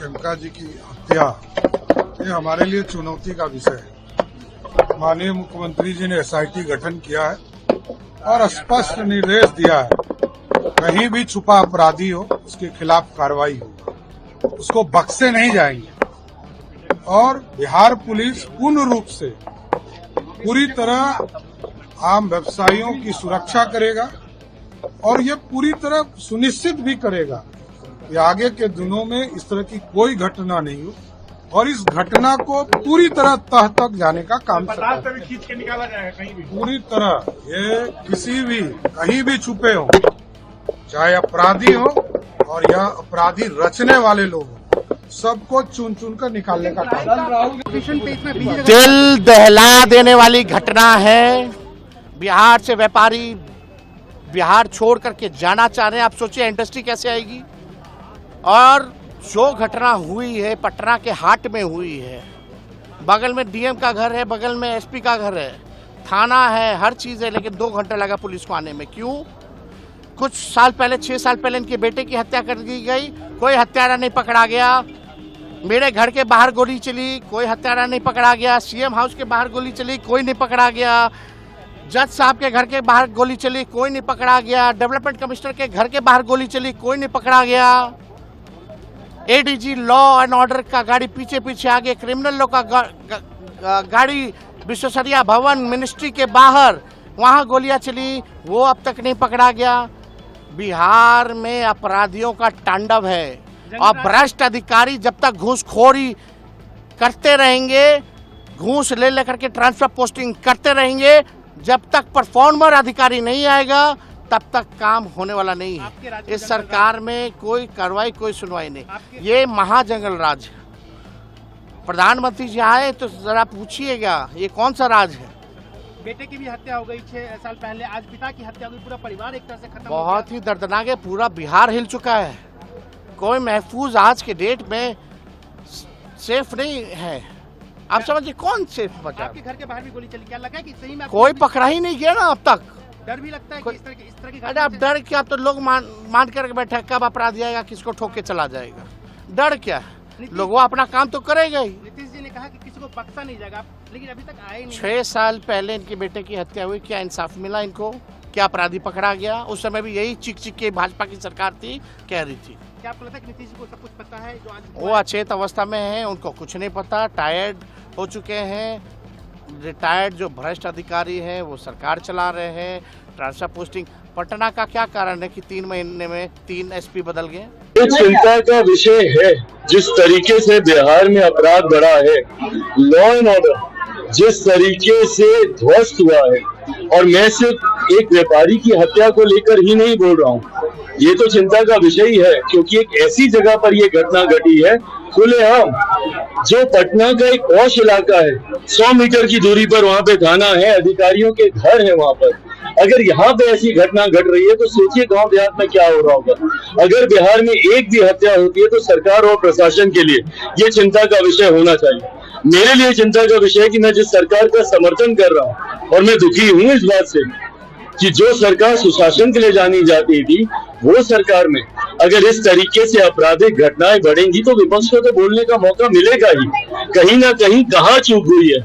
प्रियंका जी की हत्या ये हमारे लिए चुनौती का विषय है। माननीय मुख्यमंत्री जी ने एसआईटी गठन किया है और स्पष्ट निर्देश दिया है, कहीं भी छुपा अपराधी हो उसके खिलाफ कार्रवाई होगी, उसको बख्शे नहीं जाएंगे। और बिहार पुलिस पूर्ण रूप से पूरी तरह आम व्यवसायियों की सुरक्षा करेगा और ये पूरी तरह सुनिश्चित भी करेगा कि आगे के दिनों में इस तरह की कोई घटना नहीं हो और इस घटना को पूरी तरह तह तक जाने का काम खींच के निकाला जाएगा कहीं भी। पूरी तरह ये किसी भी कहीं भी छुपे हो, चाहे अपराधी हो और या अपराधी रचने वाले लोग हो, सबको चुन चुन कर निकालने का काम। दिल दहला देने वाली घटना है। बिहार से व्यापारी बिहार छोड़ करके जाना चाह रहे हैं। आप सोचिए इंडस्ट्री कैसे आएगी। और जो घटना हुई है पटना के हाट में हुई है, बगल में डीएम का घर है, बगल में एसपी का घर है, थाना है, हर चीज़ है, लेकिन 2 घंटे लगा पुलिस को आने में। क्यों? कुछ साल पहले 6 साल पहले इनके बेटे की हत्या कर दी गई, कोई हत्यारा नहीं पकड़ा गया। मेरे घर के बाहर गोली चली, कोई हत्यारा नहीं पकड़ा गया। सीएम हाउस के बाहर गोली चली, कोई नहीं पकड़ा गया। जज साहब के घर के बाहर गोली चली, कोई नहीं पकड़ा गया। डेवलपमेंट कमिश्नर के घर के बाहर गोली चली, कोई नहीं पकड़ा गया। एडीजी लॉ एंड ऑर्डर का गाड़ी पीछे पीछे आगे, क्रिमिनल लॉ का गाड़ी विश्वेश्वरैया भवन मिनिस्ट्री के बाहर वहां गोलियां चली, वो अब तक नहीं पकड़ा गया। बिहार में अपराधियों का तांडव है और भ्रष्ट अधिकारी जब तक घूसखोरी करते रहेंगे, घूस ले लेकर के ट्रांसफर पोस्टिंग करते रहेंगे, जब तक परफॉर्मर अधिकारी नहीं आएगा तब तक काम होने वाला नहीं है। इस सरकार में कोई कार्रवाई, कोई सुनवाई नहीं। ये महाजंगल राज है। प्रधानमंत्री जी आए तो जरा पूछिएगा ये कौन सा राज है। बेटे की भी हत्या हो गई 6 साल पहले, आज पिता की हत्या हो गई, पूरा परिवार एक तरह से खत्म। बहुत ही दर्दनाक है। पूरा बिहार हिल चुका है। कोई महफूज आज के डेट में सेफ नहीं है। आप समझिए कौन सेफ बचा। आपके घर के बाहर भी गोली चली, क्या लगा कि सही में कोई पकड़ा ही नहीं गया ना अब तक। डर भी लगता है कि इस तरह की अरे अब डर क्या, तो लोग मान कर बैठे कब अपराधी आएगा, किसको ठोक के चला जाएगा। डर क्या है, लोग वो अपना काम तो करेगा ही। नीतीश जी ने कहा कि किसी को बख्शा नहीं जाएगा, लेकिन अभी तक आए नहीं। 6 साल पहले इनके बेटे की हत्या हुई, क्या इंसाफ मिला इनको? क्या अपराधी पकड़ा गया? उस समय भी यही चिक चिक के भाजपा की सरकार थी, कह रही थी। क्या आपको लगता है कि नीतीश जी को सब कुछ पता है जो आज वो अचेत अवस्था में है, उनको कुछ नहीं पता, टायर्ड हो चुके हैं। रिटायर्ड जो भ्रष्ट अधिकारी हैं वो सरकार चला रहे हैं। ट्रांसफर पोस्टिंग पटना का क्या कारण है कि 3 महीने में 3 एसपी बदल गए? ये चिंता का विषय है। जिस तरीके से बिहार में अपराध बढ़ा है, लॉ एंड ऑर्डर जिस तरीके से ध्वस्त हुआ है, और मैं सिर्फ एक व्यापारी की हत्या को लेकर ही नहीं बोल रहा हूँ, ये तो चिंता का विषय ही है क्योंकि एक ऐसी जगह पर ये घटना घटी है खुलेआम, जो पटना का एक पॉश इलाका है। 100 मीटर की दूरी पर वहाँ पे थाना है, अधिकारियों के घर है वहाँ पर। अगर यहाँ पे ऐसी घटना घट रही है तो सोचिए गांव देहात में क्या हो रहा होगा। अगर बिहार में एक भी हत्या होती है तो सरकार और प्रशासन के लिए ये चिंता का विषय होना चाहिए। मेरे लिए चिंता का विषय है कि मैं जिस सरकार का समर्थन कर रहा हूँ, और मैं दुखी हूँ इस बात से कि जो सरकार सुशासन के लिए जानी जाती थी, वो सरकार में अगर इस तरीके से आपराधिक घटनाएं बढ़ेंगी तो विपक्ष को तो बोलने का मौका मिलेगा ही। कहीं ना कहीं कहाँ चूक हुई है,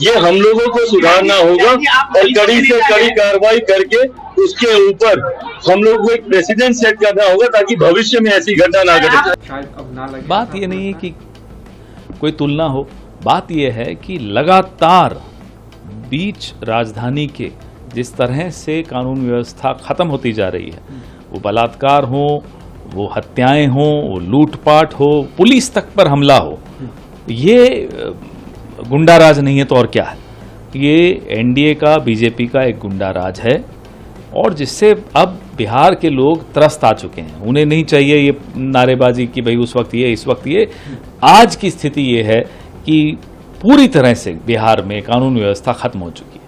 ये हम लोगों को सुधारना होगा और कड़ी से कड़ी कार्रवाई करके उसके ऊपर हम लोग को एक प्रेसिडेंट सेट करना होगा ताकि भविष्य में ऐसी घटना ना घटे। बात ये नहीं है कि कोई तुलना हो, बात ये है कि लगातार बीच राजधानी के जिस तरह से कानून व्यवस्था खत्म होती जा रही है, वो बलात्कार हो, वो हत्याएं हो, वो लूटपाट हो, पुलिस तक पर हमला हो, ये गुंडा राज नहीं है तो और क्या है। ये एनडीए का, बीजेपी का एक गुंडा राज है और जिससे अब बिहार के लोग त्रस्त आ चुके हैं। उन्हें नहीं चाहिए ये नारेबाजी कि भाई उस वक्त ये, इस वक्त ये। आज की स्थिति ये है कि पूरी तरह से बिहार में कानून व्यवस्था खत्म हो चुकी है।